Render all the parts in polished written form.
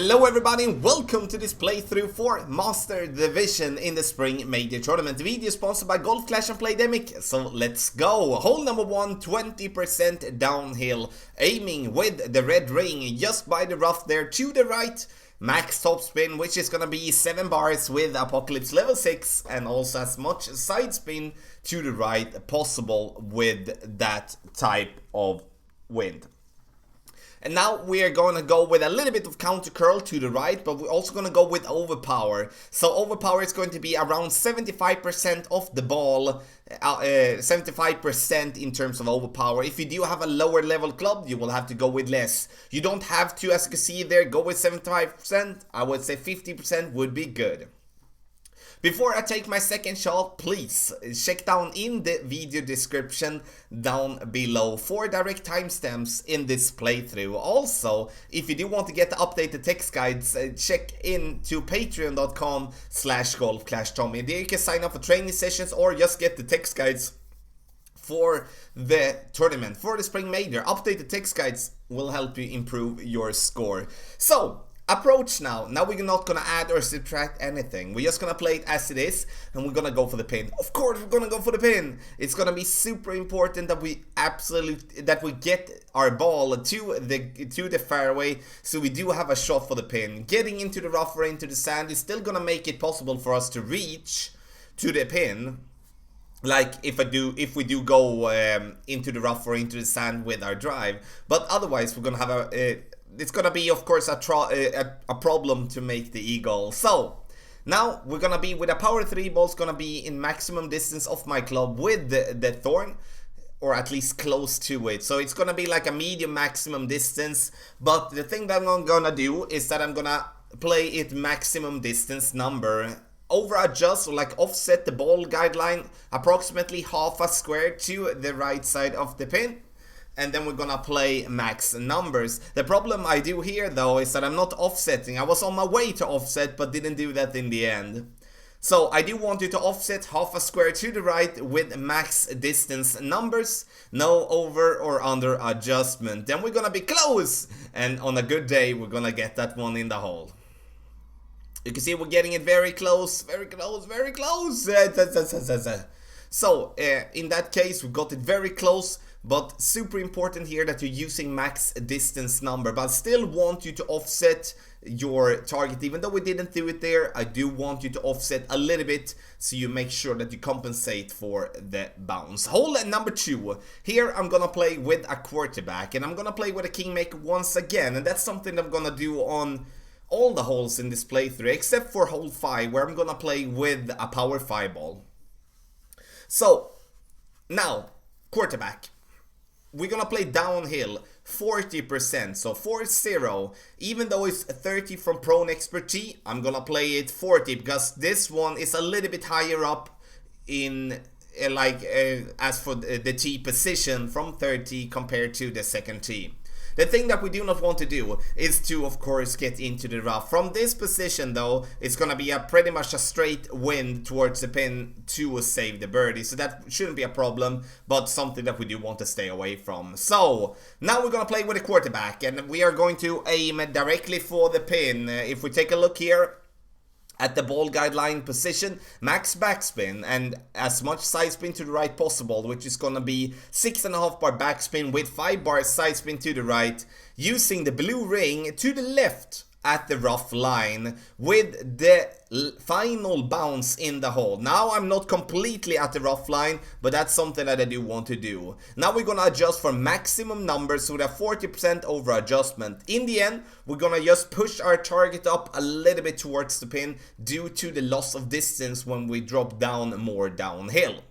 Hello everybody and welcome to this playthrough for Master Division in the Spring Major Tournament. The video is sponsored by Golf Clash and Playdemic, so let's go. Hole number 1, 20% downhill, aiming with the red ring just by the rough there to the right. Max topspin, which is gonna be 7 bars with Apocalypse level 6, and also as much side spin to the right possible with that type of wind. And now we are going to go with a little bit of counter curl to the right, but we're also going to go with overpower. So overpower is going to be around 75% of the ball, 75% in terms of overpower. If you do have a lower level club, you will have to go with less. You don't have to, as you can see there, go with 75%. I would say 50% would be good. Before I take my second shot, please check down in the video description down below for direct timestamps in this playthrough. Also, if you do want to get the updated text guides, check into patreon.com/golfclashtommy. There you can sign up for training sessions or just get the text guides for the tournament, for the Spring Major. Updated text guides will help you improve your score. So, approach now. Now we're not gonna add or subtract anything. We're just gonna play it as it is, and we're gonna go for the pin. Of course, we're gonna go for the pin. It's gonna be super important that we get our ball to the fairway, so we do have a shot for the pin. Getting into the rough or into the sand is still gonna make it possible for us to reach to the pin. Like if we do go into the rough or into the sand with our drive, but otherwise we're gonna have it's gonna be, of course, a problem to make the eagle. So now we're gonna be with a power 3 ball. It's gonna be in maximum distance of my club with the thorn, or at least close to it. So it's gonna be like a medium maximum distance. But the thing that I'm gonna do is that I'm gonna play it maximum distance number. Over adjust, or like offset the ball guideline approximately half a square to the right side of the pin. And then we're gonna play max numbers. The problem I do here though is that I'm not offsetting. I was on my way to offset but didn't do that in the end. So I do want you to offset half a square to the right with max distance numbers. No over or under adjustment. Then we're gonna be close. And on a good day we're gonna get that one in the hole. You can see we're getting it very close, very close, very close. So in that case we got it very close. But super important here that you're using max distance number. But I still want you to offset your target. Even though we didn't do it there, I do want you to offset a little bit, so you make sure that you compensate for the bounce. Hole number 2. Here I'm gonna play with a quarterback, and I'm gonna play with a kingmaker once again. And that's something I'm gonna do on all the holes in this playthrough, except for hole 5, where I'm gonna play with a power 5 ball. So now, quarterback. We're gonna play downhill 40%, so 40. Even though it's 30 from prone expert T, I'm gonna play it 40 because this one is a little bit higher up in as for the T position from 30 compared to the second T. The thing that we do not want to do is to, of course, get into the rough. From this position, though, it's going to be pretty much a straight wind towards the pin to save the birdie. So that shouldn't be a problem, but something that we do want to stay away from. So now we're going to play with a quarterback, and we are going to aim directly for the pin. If we take a look here at the ball guideline position, max backspin and as much side spin to the right possible, which is gonna be 6.5 bar backspin with 5 bars side spin to the right, using the blue ring to the left at the rough line with the final bounce in the hole. Now I'm not completely at the rough line, but that's something that I do want to do. Now we're gonna adjust for maximum numbers with a 40% over adjustment. In the end, we're gonna just push our target up a little bit towards the pin due to the loss of distance when we drop down more downhill.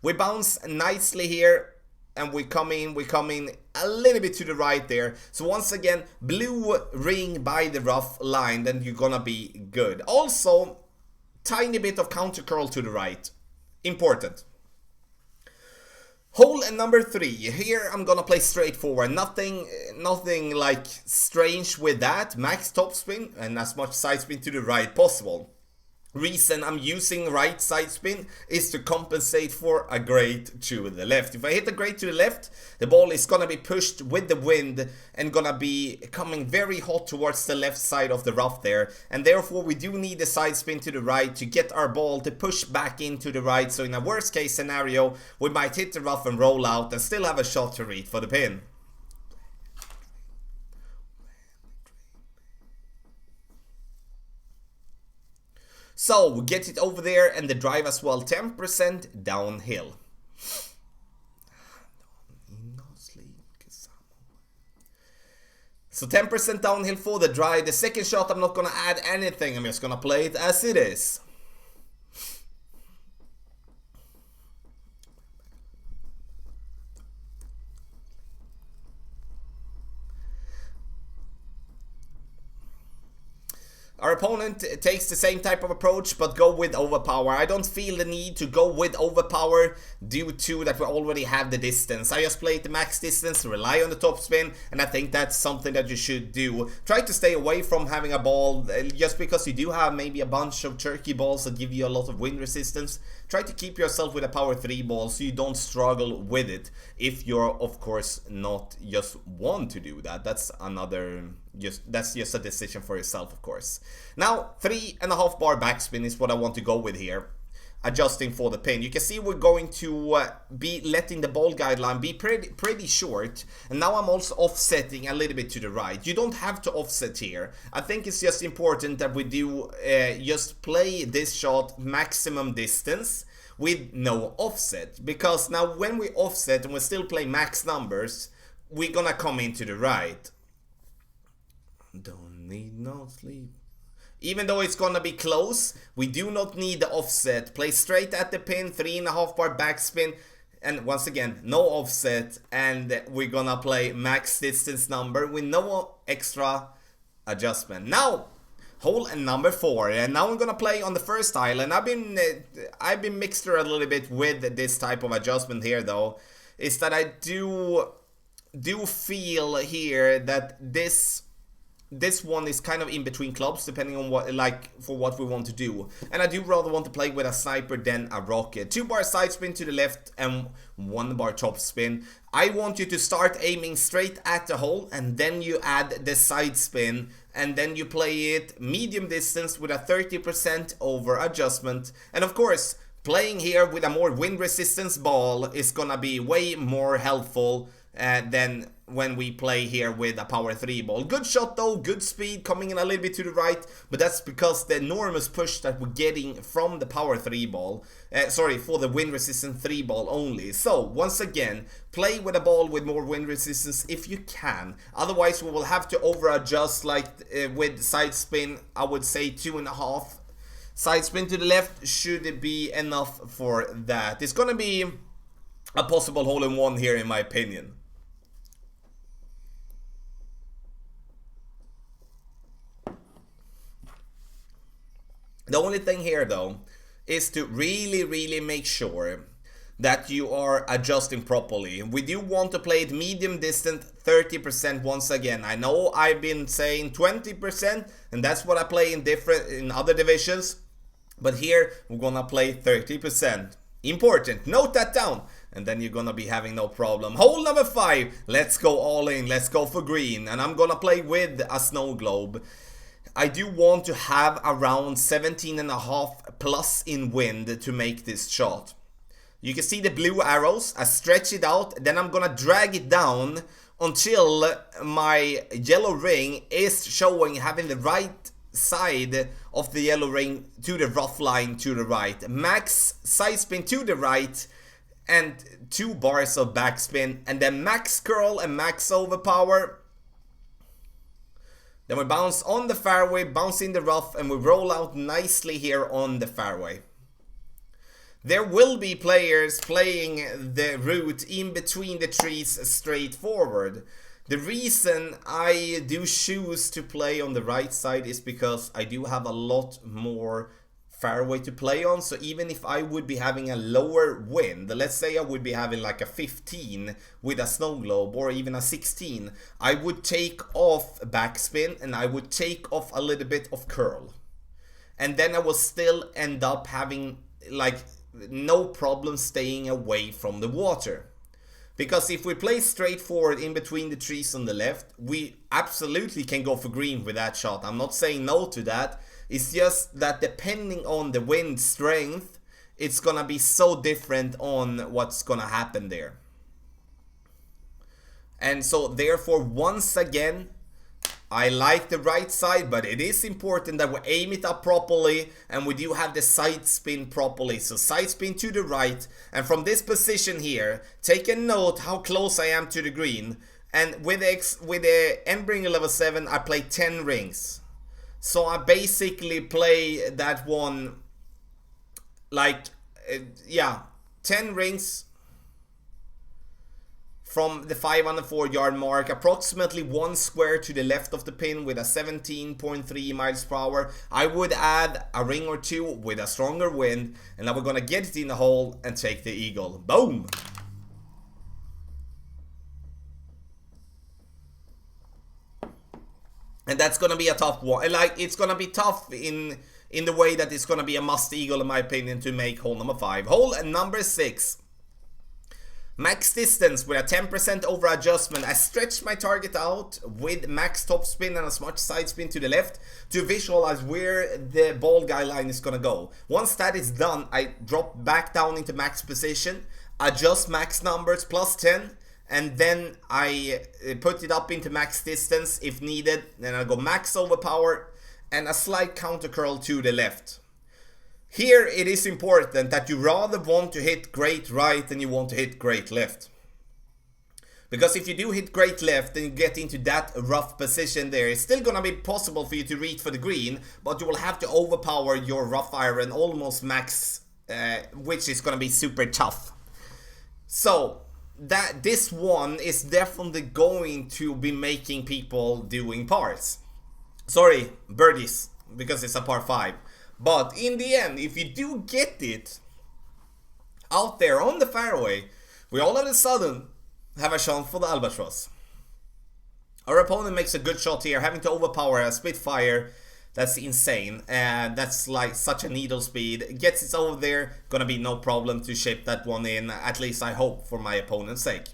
We bounce nicely here. And we come in a little bit to the right there. So once again, blue ring by the rough line, then you're gonna be good. Also, tiny bit of counter curl to the right. Important. Hole number 3. Here I'm gonna play straightforward. Nothing like strange with that. Max topspin and as much side spin to the right possible. Reason I'm using right side spin is to compensate for a grade to the left. If I hit a grade to the left, the ball is gonna be pushed with the wind and gonna be coming very hot towards the left side of the rough there, and therefore we do need a side spin to the right to get our ball to push back into the right. So in a worst case scenario, we might hit the rough and roll out and still have a shot to read for the pin. So we get it over there and the drive as well, 10% downhill. So 10% downhill for the drive. The second shot I'm not gonna add anything, I'm just gonna play it as it is. Our opponent takes the same type of approach, but go with overpower. I don't feel the need to go with overpower due to that we already have the distance. I just played the max distance, rely on the top spin, and I think that's something that you should do. Try to stay away from having a ball, just because you do have maybe a bunch of turkey balls that give you a lot of wind resistance. Try to keep yourself with a power 3 ball so you don't struggle with it. If you're, of course, not just want to do that. That's another... that's just a decision for yourself, of course. Now, 3.5 bar backspin is what I want to go with here. Adjusting for the pin. You can see we're going to be letting the ball guideline be pretty short. And now I'm also offsetting a little bit to the right. You don't have to offset here. I think it's just important that we do just play this shot maximum distance with no offset. Because now when we offset and we still play max numbers, we're gonna come into the right. Don't need no sleep. Even though it's gonna be close, we do not need the offset. Play straight at the pin, 3.5 bar backspin, and once again, no offset, and we're gonna play max distance number with no extra adjustment. Now, hole number 4, and now I'm gonna play on the first island. I've been mixed a little bit with this type of adjustment here, though. Is that I do feel here that this one is kind of in between clubs, depending on what, like, for what we want to do. And I do rather want to play with a sniper than a rocket. 2 bar side spin to the left and 1 bar top spin. I want you to start aiming straight at the hole, and then you add the side spin, and then you play it medium distance with a 30% over adjustment. And of course, playing here with a more wind resistance ball is gonna be way more helpful than when we play here with a power 3 ball. Good shot though, good speed, coming in a little bit to the right, but that's because the enormous push that we're getting from the power 3 ball, for the wind resistant 3 ball only. So once again, play with a ball with more wind resistance if you can. Otherwise we will have to over adjust, like with side spin. I would say 2.5 side spin to the left should be enough for that. It's gonna be a possible hole-in-one here in my opinion. The only thing here though is to really make sure that you are adjusting properly. We do want to play it medium distant, 30% once again. I know I've been saying 20%, and that's what I play in other divisions, but here we're gonna play 30%. Important, note that down, and then you're gonna be having no problem. Hole number 5, let's go all in, let's go for green, and I'm gonna play with a snow globe. I do want to have around 17.5 plus in wind to make this shot. You can see the blue arrows. I stretch it out, then I'm gonna drag it down until my yellow ring is showing, having the right side of the yellow ring to the rough line to the right. Max side spin to the right and 2 bars of backspin, and then max curl and max overpower. Then we bounce on the fairway, bounce in the rough, and we roll out nicely here on the fairway. There will be players playing the route in between the trees straight forward. The reason I do choose to play on the right side is because I do have a lot more fairway to play on. So even if I would be having a lower wind, let's say I would be having like a 15 with a snow globe or even a 16, I would take off backspin and I would take off a little bit of curl. and then I will still end up having like no problem staying away from the water. Because if we play straightforward in between the trees on the left, we absolutely can go for green with that shot. I'm not saying no to that. It's just that depending on the wind strength, it's gonna be so different on what's gonna happen there. And so therefore, once again, I like the right side, but it is important that we aim it up properly and we do have the side spin properly. So side spin to the right, and from this position here, take a note how close I am to the green. And with the end bringer level 7, I play 10 rings. So I basically play that one like, 10 rings from the 504 yard mark, approximately 1 square to the left of the pin with a 17.3 miles per hour. I would add a ring or two with a stronger wind, and now we're gonna get it in the hole and take the eagle. Boom! And that's gonna be a tough one. Like, it's gonna be tough in the way that it's gonna be a must eagle in my opinion to make hole number 5. Hole number 6. Max distance with a 10% over adjustment. I stretched my target out with max top spin and as much side spin to the left to visualize where the ball guideline is gonna go. Once that is done, I drop back down into max position, adjust max numbers plus 10, and then I put it up into max distance if needed. Then I go max overpower and a slight counter curl to the left. Here it is important that you rather want to hit great right than you want to hit great left. Because if you do hit great left and you get into that rough position there, it's still gonna be possible for you to reach for the green, but you will have to overpower your rough iron almost max, which is gonna be super tough. So this one is definitely going to be making people doing pars. Sorry, birdies, because it's a par 5. But in the end, if you do get it out there on the fairway, we all of a sudden have a chance for the albatross. Our opponent makes a good shot here, having to overpower a Spitfire. That's insane, and that's like such a needle speed. Gets it over there, gonna be no problem to shape that one in, at least I hope, for my opponent's sake.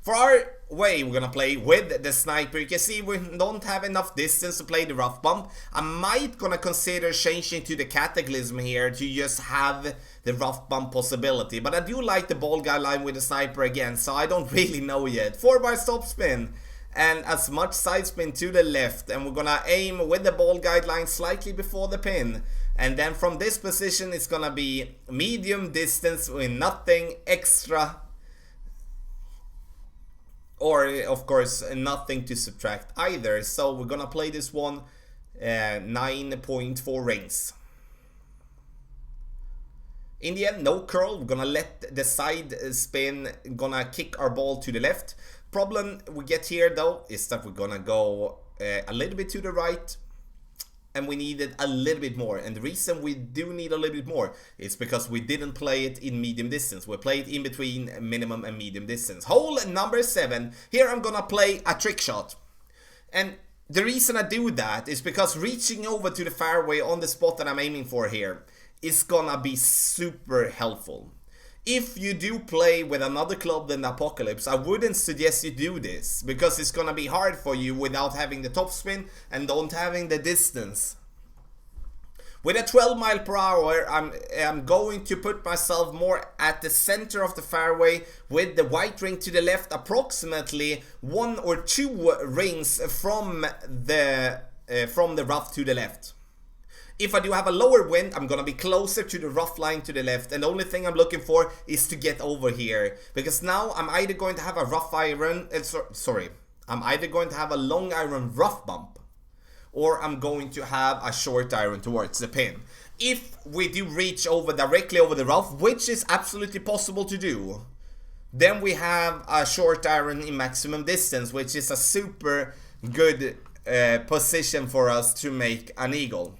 For our way, we're gonna play with the sniper. You can see we don't have enough distance to play the rough bump. I might gonna consider changing to the cataclysm here to just have the rough bump possibility. But I do like the ball guideline with the sniper again, so I don't really know yet. 4-bar stop spin and as much side spin to the left, and we're gonna aim with the ball guideline slightly before the pin. And then from this position, it's gonna be medium distance with nothing extra. Or, of course, nothing to subtract either. So we're gonna play this one 9.4 rings. In the end, no curl. We're gonna let the side spin, gonna kick our ball to the left. Problem we get here, though, is that we're gonna go a little bit to the right. And we needed a little bit more. And the reason we do need a little bit more is because we didn't play it in medium distance. We played in between minimum and medium distance. Hole number 7. Here I'm gonna play a trick shot. And the reason I do that is because reaching over to the fairway on the spot that I'm aiming for here is gonna be super helpful. If you do play with another club than the Apocalypse, I wouldn't suggest you do this, because it's gonna be hard for you without having the topspin and don't having the distance. With a 12 mile per hour, I'm going to put myself more at the center of the fairway with the white ring to the left, approximately 1 or 2 rings from the rough to the left. If I do have a lower wind, I'm gonna be closer to the rough line to the left, and the only thing I'm looking for is to get over here, because now I'm either going to have a rough iron, I'm either going to have a long iron rough bump, or I'm going to have a short iron towards the pin. If we do reach over directly over the rough, which is absolutely possible to do, then we have a short iron in maximum distance, which is a super good position for us to make an eagle.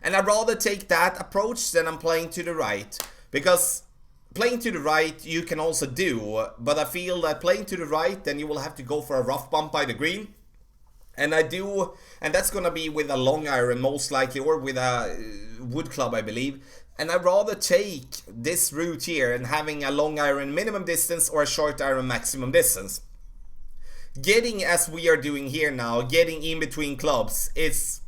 And I'd rather take that approach than I'm playing to the right, because playing to the right you can also do, but I feel that playing to the right, then you will have to go for a rough bump by the green, And I do, and that's gonna be with a long iron most likely, or with a wood club, I believe. And I'd rather take this route here and having a long iron minimum distance or a short iron maximum distance. Getting, as we are doing here now, getting in between clubs, it's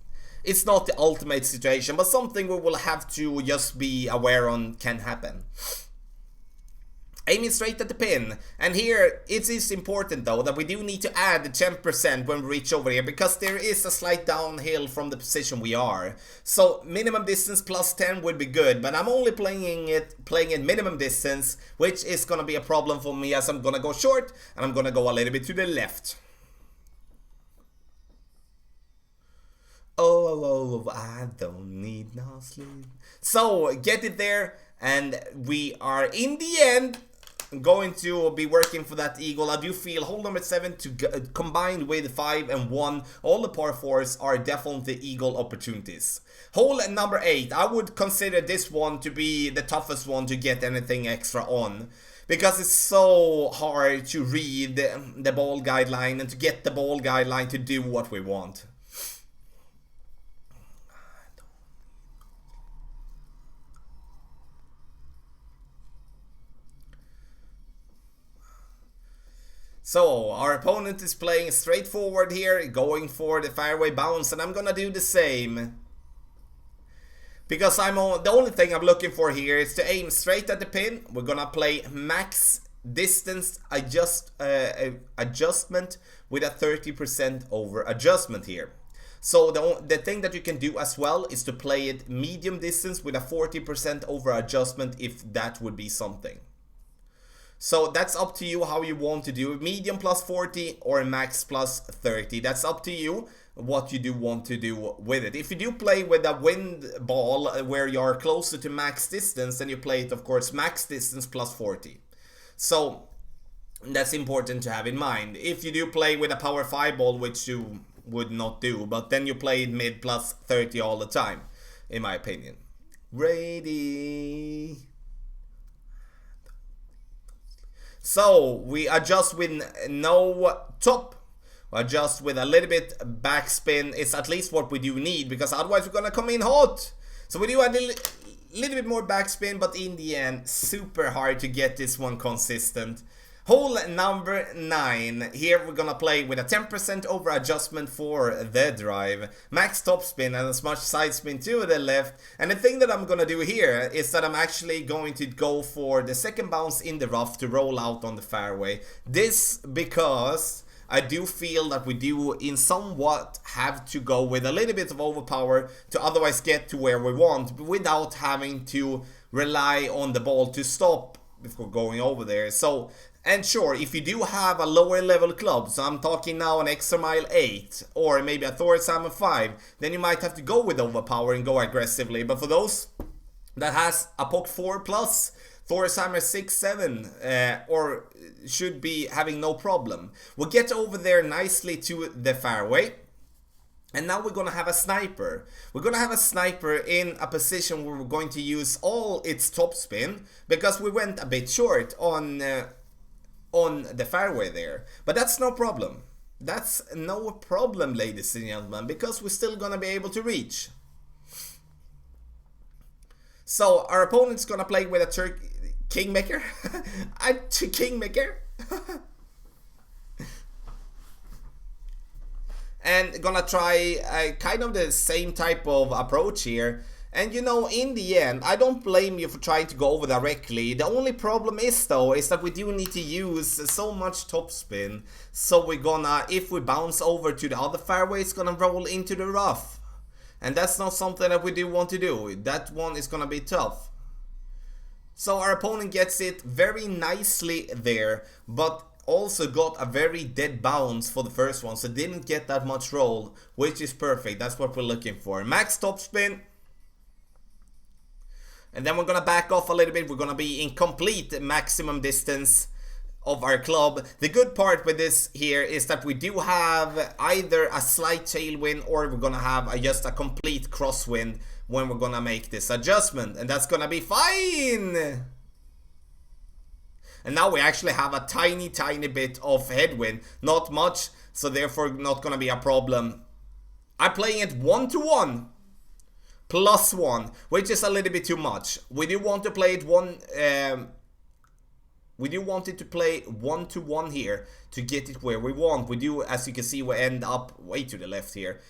not the ultimate situation, but something we will have to just be aware on can happen. Aiming straight at the pin, and here it is important though that we do need to add the 10% when we reach over here, because there is a slight downhill from the position we are. So minimum distance plus 10 would be good, but I'm only playing it minimum distance, which is gonna be a problem for me, as I'm gonna go short and I'm gonna go a little bit to the left. Oh, I don't need no sleep. So get it there, and we are in the end going to be working for that eagle. I do feel hole number 7 to combined with 5 and 1, all the par 4s are definitely eagle opportunities. Hole number 8, I would consider this one to be the toughest one to get anything extra on, because it's so hard to read the ball guideline and to get the ball guideline to do what we want. So our opponent is playing straightforward here, going for the fairway bounce, and I'm gonna do the same. Because the only thing I'm looking for here is to aim straight at the pin. We're gonna play max distance adjustment with a 30% over adjustment here. So the thing that you can do as well is to play it medium distance with a 40% over adjustment, if that would be something. So that's up to you how you want to do it. Medium plus 40 or max plus 30. That's up to you what you do want to do with it. If you do play with a wind ball where you are closer to max distance, then you play it, of course, max distance plus 40. So that's important to have in mind. If you do play with a power 5 ball, which you would not do, but then you play it mid plus 30 all the time, in my opinion. Ready. So we adjust with no top, adjust with a little bit backspin. It's at least what we do need, because otherwise we're gonna come in hot. So we do a little bit more backspin, but in the end super hard to get this one consistent. Hole number 9. Here we're gonna play with a 10% over adjustment for the drive, max topspin and as much side spin to the left. And the thing that I'm gonna do here is that I'm actually going to go for the second bounce in the rough to roll out on the fairway. This because I do feel that we do in somewhat have to go with a little bit of overpower to otherwise get to where we want, without having to rely on the ball to stop before going over there. So, and sure, if you do have a lower level club, so I'm talking now an extra mile 8 or maybe a Thor's Hammer 5, then you might have to go with overpower and go aggressively. But for those that has a POC 4 plus, Thor's Hammer 6, 7, or should be having no problem, we'll get over there nicely to the fairway. And now we're gonna have a sniper. We're gonna have a sniper in a position where we're going to use all its topspin, because we went a bit short on the fairway there. But that's no problem. That's no problem, ladies and gentlemen, because we're still gonna be able to reach. So our opponent's gonna play with a Kingmaker. A Kingmaker. And gonna try kind of the same type of approach here. And you know, in the end, I don't blame you for trying to go over directly. The only problem is though, is that we do need to use so much topspin. So we're gonna, if we bounce over to the other fairway, it's gonna roll into the rough. And that's not something that we do want to do. That one is gonna be tough. So our opponent gets it very nicely there, but also got a very dead bounce for the first one, so didn't get that much roll, which is perfect. That's what we're looking for. Max topspin. And then we're gonna back off a little bit. We're gonna be in complete maximum distance of our club. The good part with this here is that we do have either a slight tailwind, or we're gonna have just a complete crosswind when we're gonna make this adjustment, and that's gonna be fine. And now we actually have a tiny bit of headwind, not much, so therefore not gonna be a problem. I'm playing it 1-1 +1, which is a little bit too much. We do want to play it we do want it to play 1-1 here to get it where we want. We do, as you can see, we end up way to the left here.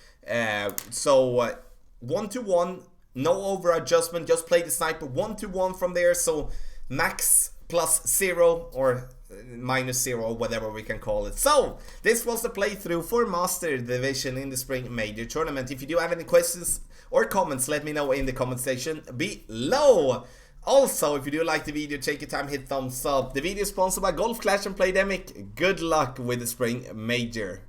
So 1-1, no over adjustment, just play the sniper 1-1 from there. So max +0 or -0, whatever we can call it. So this was the playthrough for Master Division in the Spring Major Tournament. If you do have any questions or comments, let me know in the comment section below. Also, if you do like the video, take your time, hit thumbs up. The video is sponsored by Golf Clash and Playdemic. Good luck with the Spring Major.